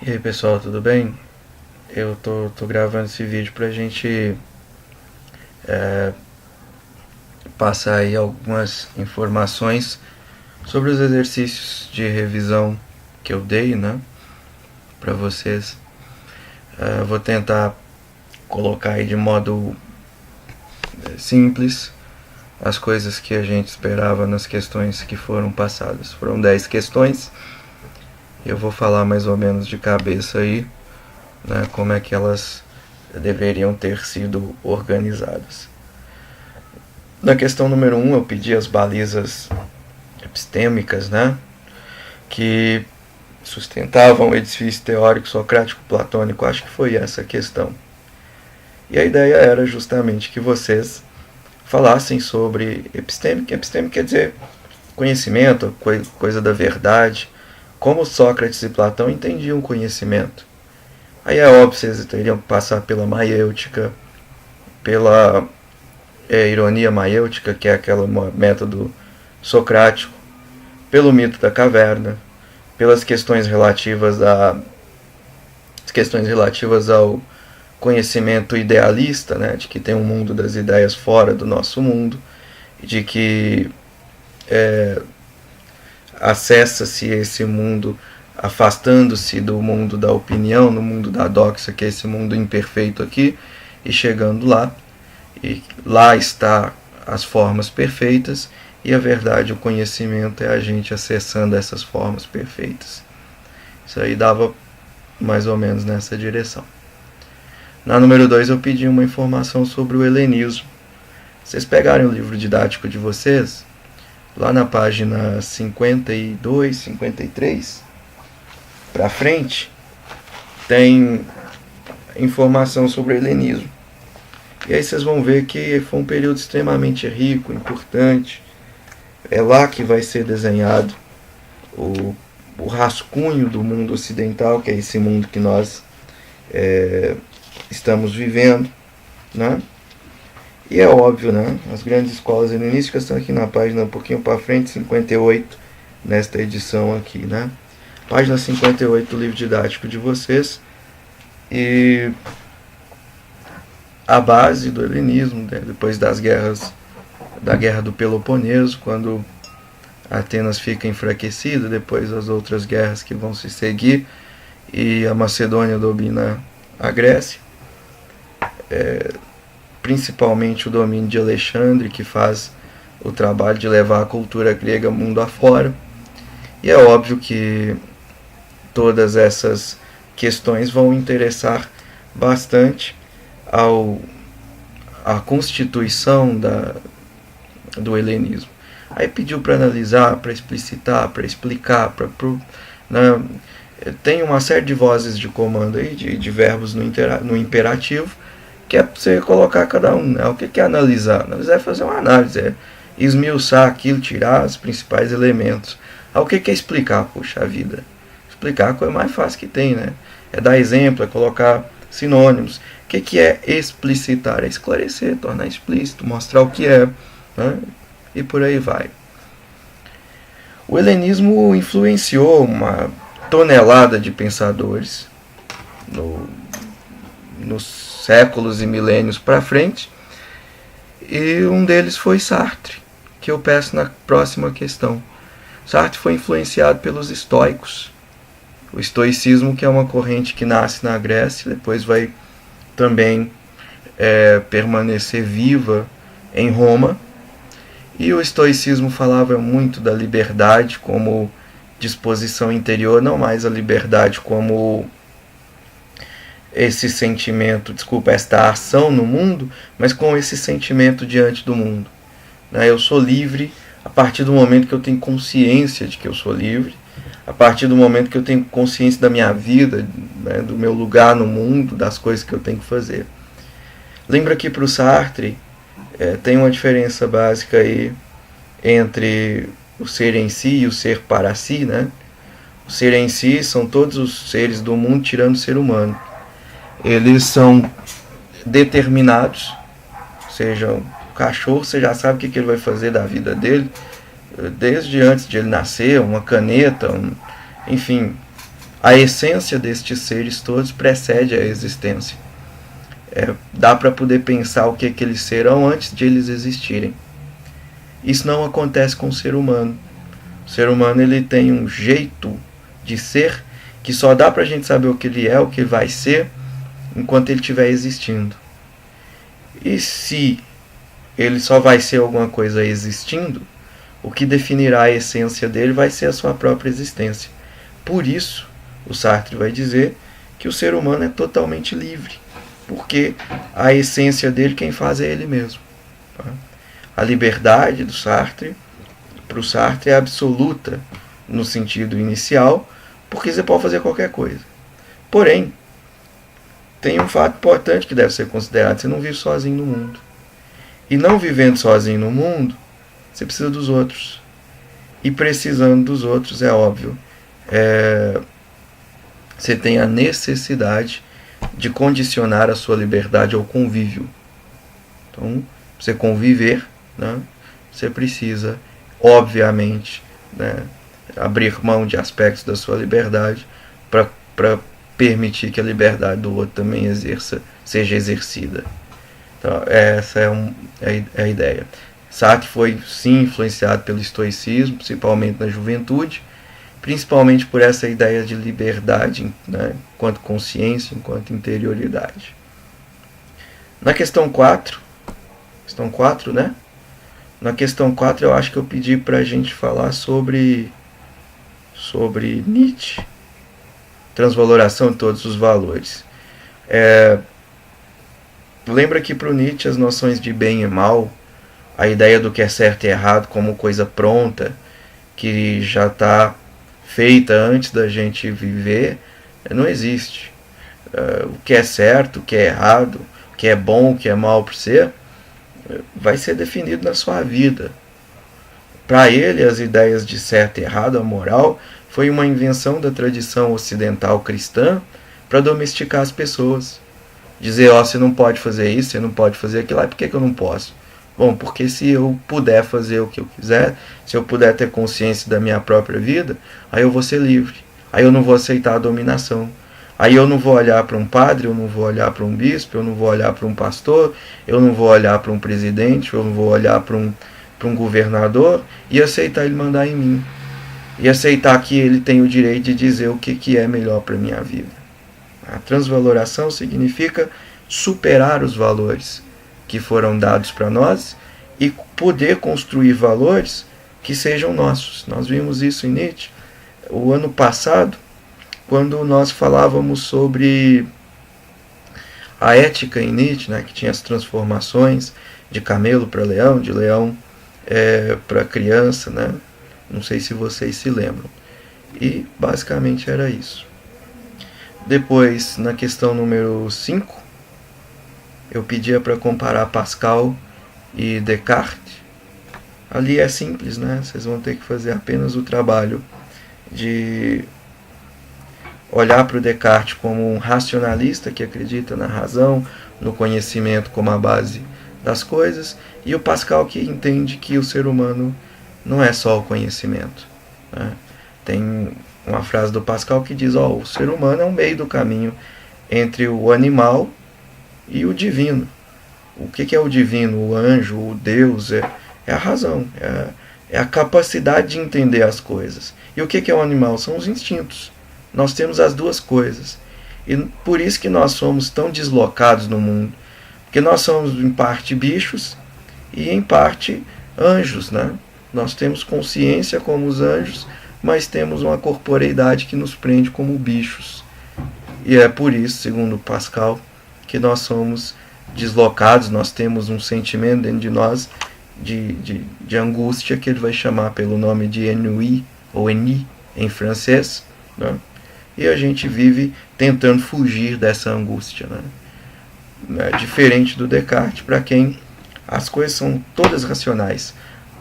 E aí pessoal, tudo bem? Eu tô gravando esse vídeo pra gente passar aí algumas informações sobre os exercícios de revisão que eu dei, né, pra vocês. Vou tentar colocar aí de modo simples as coisas que a gente esperava nas questões que foram passadas. Foram 10 questões, eu vou falar mais ou menos de cabeça aí, né, como é que elas deveriam ter sido organizadas. Na questão número 1, eu pedi as balizas epistêmicas, né, que sustentavam o edifício teórico socrático platônico. Acho que foi essa a questão. E a ideia era justamente que vocês falassem sobre epistêmica. Epistêmica quer dizer conhecimento, coisa da verdade, como Sócrates e Platão entendiam o conhecimento. Aí é óbvio que vocês teriam que passar pela maiêutica, pela ironia maiêutica, que é aquele método socrático, pelo mito da caverna, pelas questões relativas ao conhecimento idealista, né, de que tem um mundo das ideias fora do nosso mundo, de que acessa-se esse mundo afastando-se do mundo da opinião, no mundo da doxa, que é esse mundo imperfeito aqui, e chegando lá, e lá está as formas perfeitas, e a verdade, o conhecimento é a gente acessando essas formas perfeitas. Isso aí dava mais ou menos nessa direção. Na número 2 eu pedi uma informação sobre o helenismo. Vocês pegarem o livro didático de vocês, lá na página 52, 53, para frente, tem informação sobre o helenismo. E aí vocês vão ver que foi um período extremamente rico, importante. É lá que vai ser desenhado o rascunho do mundo ocidental, que é esse mundo que nós estamos vivendo, né? E é óbvio, né? As grandes escolas helenísticas estão aqui na página um pouquinho para frente, 58, nesta edição aqui, né? Página 58 do livro didático de vocês. E a base do helenismo, né? Depois da guerra do Peloponeso, quando Atenas fica enfraquecida, depois as outras guerras que vão se seguir, e a Macedônia domina a Grécia, principalmente o domínio de Alexandre, que faz o trabalho de levar a cultura grega mundo afora. E é óbvio que todas essas questões vão interessar bastante à constituição do helenismo. Aí pediu para analisar, para explicitar, para explicar, né? Tem uma série de vozes de comando aí, de verbos no imperativo, que é para você colocar cada um, né? O que é analisar? Analisar é fazer uma análise, é esmiuçar aquilo, tirar os principais elementos. O que é explicar? Puxa vida, explicar a coisa mais fácil que tem, né? É dar exemplo, é colocar sinônimos. O que é explicitar? É esclarecer, tornar explícito, mostrar o que é, né? E por aí vai. O helenismo influenciou uma tonelada de pensadores nos séculos e milênios para frente, e um deles foi Sartre, que eu peço na próxima questão. Sartre foi influenciado pelos estoicos. O estoicismo, que é uma corrente que nasce na Grécia, depois vai também permanecer viva em Roma. E o estoicismo falava muito da liberdade como disposição interior, não mais a liberdade como esse sentimento, esta ação no mundo, mas com esse sentimento diante do mundo. Eu sou livre a partir do momento que eu tenho consciência de que eu sou livre, a partir do momento que eu tenho consciência da minha vida, né, do meu lugar no mundo, das coisas que eu tenho que fazer. Lembra que para o Sartre tem uma diferença básica aí entre o ser em si e o ser para si, né? O ser em si são todos os seres do mundo tirando o ser humano. Eles são determinados, ou seja, o cachorro, você já sabe o que ele vai fazer da vida dele, desde antes de ele nascer, uma caneta, enfim, a essência destes seres todos precede a existência. Dá para poder pensar o que eles serão antes de eles existirem. Isso não acontece com o ser humano. O ser humano ele tem um jeito de ser que só dá para a gente saber o que ele é, o que vai ser, enquanto ele estiver existindo. E se ele só vai ser alguma coisa existindo, o que definirá a essência dele vai ser a sua própria existência. Por isso, o Sartre vai dizer que o ser humano é totalmente livre, porque a essência dele quem faz é ele mesmo. A liberdade do Sartre, para o Sartre, é absoluta no sentido inicial, porque você pode fazer qualquer coisa. Porém, tem um fato importante que deve ser considerado: você não vive sozinho no mundo. E não vivendo sozinho no mundo, você precisa dos outros. E precisando dos outros, é óbvio, você tem a necessidade de condicionar a sua liberdade ao convívio. Então, para você conviver, né, você precisa, obviamente, né, abrir mão de aspectos da sua liberdade para permitir que a liberdade do outro também seja exercida. Então, essa é a ideia. Sartre foi, sim, influenciado pelo estoicismo, principalmente na juventude, principalmente por essa ideia de liberdade, né, enquanto consciência, enquanto interioridade. Na questão 4, né? Na questão 4 eu acho que eu pedi para a gente falar sobre Nietzsche, transvaloração de todos os valores. Lembra que para o Nietzsche as noções de bem e mal, a ideia do que é certo e errado como coisa pronta, que já está feita antes da gente viver, não existe. O que é certo, o que é errado, o que é bom, o que é mal por ser, vai ser definido na sua vida. Para ele, as ideias de certo e errado, a moral, foi uma invenção da tradição ocidental cristã para domesticar as pessoas. Dizer, você não pode fazer isso, você não pode fazer aquilo, por que eu não posso? Bom, porque se eu puder fazer o que eu quiser, se eu puder ter consciência da minha própria vida, aí eu vou ser livre. Aí eu não vou aceitar a dominação. Aí eu não vou olhar para um padre, eu não vou olhar para um bispo, eu não vou olhar para um pastor, eu não vou olhar para um presidente, eu não vou olhar para um governador e aceitar ele mandar em mim. E aceitar que ele tem o direito de dizer o que é melhor para a minha vida. A transvaloração significa superar os valores que foram dados para nós e poder construir valores que sejam nossos. Nós vimos isso em Nietzsche o ano passado, quando nós falávamos sobre a ética em Nietzsche, né, que tinha as transformações de camelo para leão, de leão para criança, né? Não sei se vocês se lembram. E basicamente era isso. Depois, na questão número 5, eu pedia para comparar Pascal e Descartes. Ali é simples, né? Vocês vão ter que fazer apenas o trabalho de olhar para o Descartes como um racionalista que acredita na razão, no conhecimento como a base das coisas, e o Pascal que entende que o ser humano não é só o conhecimento, né? Tem uma frase do Pascal que diz, o ser humano é um meio do caminho entre o animal e o divino. O que é o divino? O anjo, o Deus, é a razão, é a capacidade de entender as coisas. E o que é o animal? São os instintos. Nós temos as duas coisas. E por isso que nós somos tão deslocados no mundo. Porque nós somos, em parte, bichos e, em parte, anjos, né? Nós temos consciência como os anjos, mas temos uma corporeidade que nos prende como bichos. E é por isso, segundo Pascal, que nós somos deslocados, nós temos um sentimento dentro de nós de angústia, que ele vai chamar pelo nome de ennui, ou ennui em francês, né? E a gente vive tentando fugir dessa angústia, né? Diferente do Descartes, para quem as coisas são todas racionais.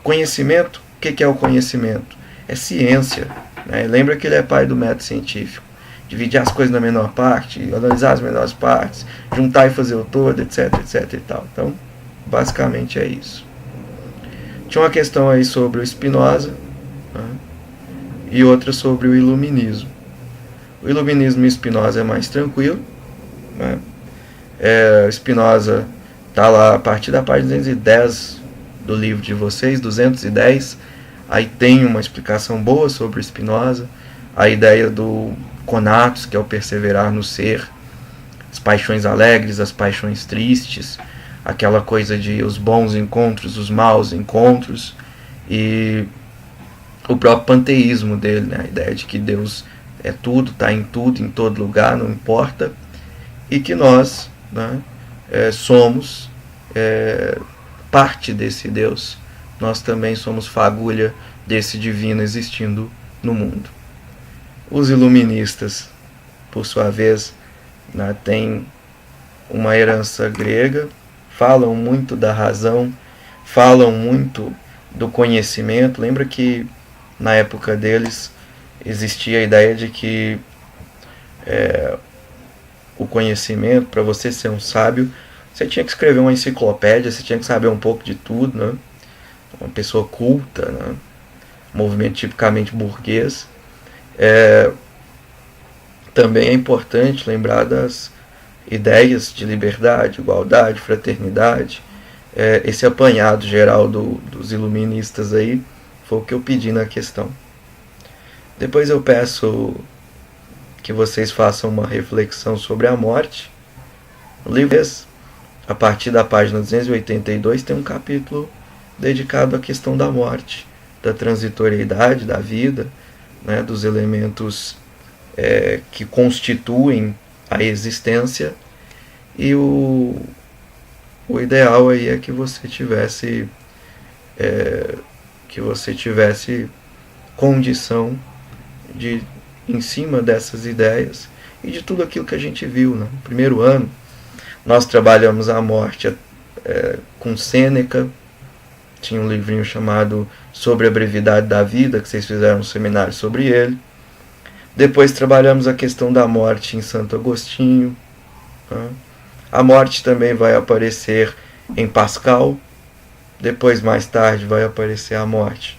Conhecimento, o que é o conhecimento? É ciência, né? Lembra que ele é pai do método científico. Dividir as coisas na menor parte, analisar as menores partes, juntar e fazer o todo, etc, etc e tal. Então, basicamente é isso. Tinha uma questão aí sobre o Spinoza, né? E outra sobre o iluminismo. O iluminismo Spinoza é mais tranquilo, né? Spinoza está lá a partir da página 210 do livro de vocês, 210. Aí tem uma explicação boa sobre Spinoza, a ideia do conatos, que é o perseverar no ser, as paixões alegres, as paixões tristes, aquela coisa de os bons encontros, os maus encontros, e o próprio panteísmo dele, né? A ideia de que Deus é tudo, está em tudo, em todo lugar, não importa, e que nós, né, somos parte desse Deus, nós também somos fagulha desse divino existindo no mundo. Os iluministas, por sua vez, né, têm uma herança grega, falam muito da razão, falam muito do conhecimento. Lembra que na época deles existia a ideia de que o conhecimento, para você ser um sábio, você tinha que escrever uma enciclopédia, você tinha que saber um pouco de tudo, né? Uma pessoa culta, né? Movimento tipicamente burguês. Também é importante lembrar das ideias de liberdade, igualdade, fraternidade. Esse apanhado geral dos iluministas aí foi o que eu pedi na questão. Depois eu peço que vocês façam uma reflexão sobre a morte. O livro, a partir da página 282, tem um capítulo dedicado à questão da morte, da transitoriedade da vida, né, dos elementos que constituem a existência, e o ideal aí é que você tivesse condição de, em cima dessas ideias e de tudo aquilo que a gente viu, né? No primeiro ano nós trabalhamos a morte com Sêneca. Tinha um livrinho chamado Sobre a Brevidade da Vida, que vocês fizeram um seminário sobre ele. Depois trabalhamos a questão da morte em Santo Agostinho. Tá? A morte também vai aparecer em Pascal. Depois, mais tarde, vai aparecer a morte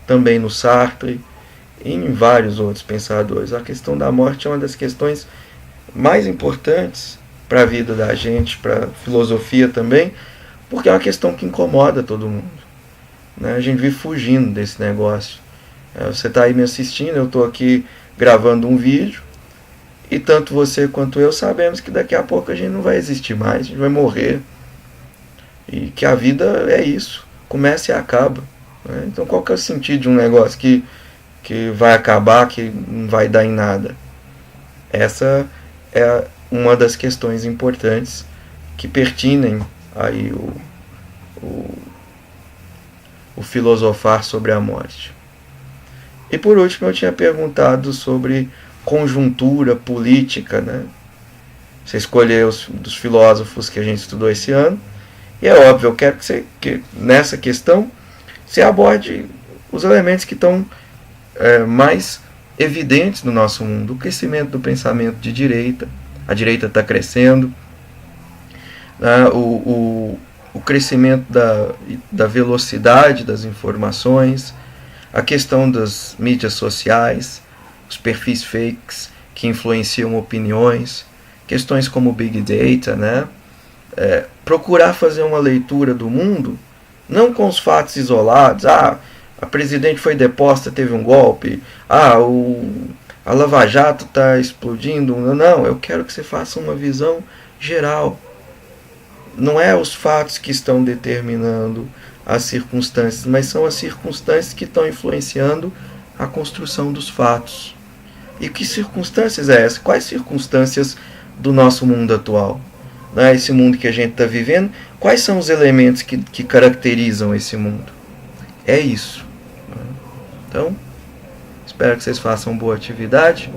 também no Sartre e em vários outros pensadores. A questão da morte é uma das questões mais importantes para a vida da gente, para a filosofia também, porque é uma questão que incomoda todo mundo, né? A gente vive fugindo desse negócio. Você está aí me assistindo, eu estou aqui gravando um vídeo, e tanto você quanto eu sabemos que daqui a pouco a gente não vai existir mais, a gente vai morrer, e que a vida é isso, começa e acaba, né? Então qual que é o sentido de um negócio que vai acabar, que não vai dar em nada? Essa é uma das questões importantes que pertinem aí o filosofar sobre a morte. E por último eu tinha perguntado sobre conjuntura política, né? Você escolheu dos filósofos que a gente estudou esse ano, e é óbvio, eu quero que nessa questão você aborde os elementos que estão mais evidentes no nosso mundo. O crescimento do pensamento de direita, a direita está crescendo, né? O crescimento da velocidade das informações, a questão das mídias sociais, os perfis fakes que influenciam opiniões, questões como o Big Data, né? Procurar fazer uma leitura do mundo, não com os fatos isolados, a presidente foi deposta, teve um golpe, a Lava Jato está explodindo. Não, eu quero que você faça uma visão geral. Não é os fatos que estão determinando as circunstâncias, mas são as circunstâncias que estão influenciando a construção dos fatos. E que circunstâncias é essa? Quais circunstâncias do nosso mundo atual? Né? Esse mundo que a gente está vivendo, quais são os elementos que caracterizam esse mundo? É isso. Então, espero que vocês façam boa atividade,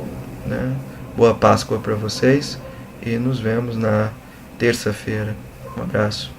né? Boa Páscoa para vocês, e nos vemos na terça-feira. Um abraço.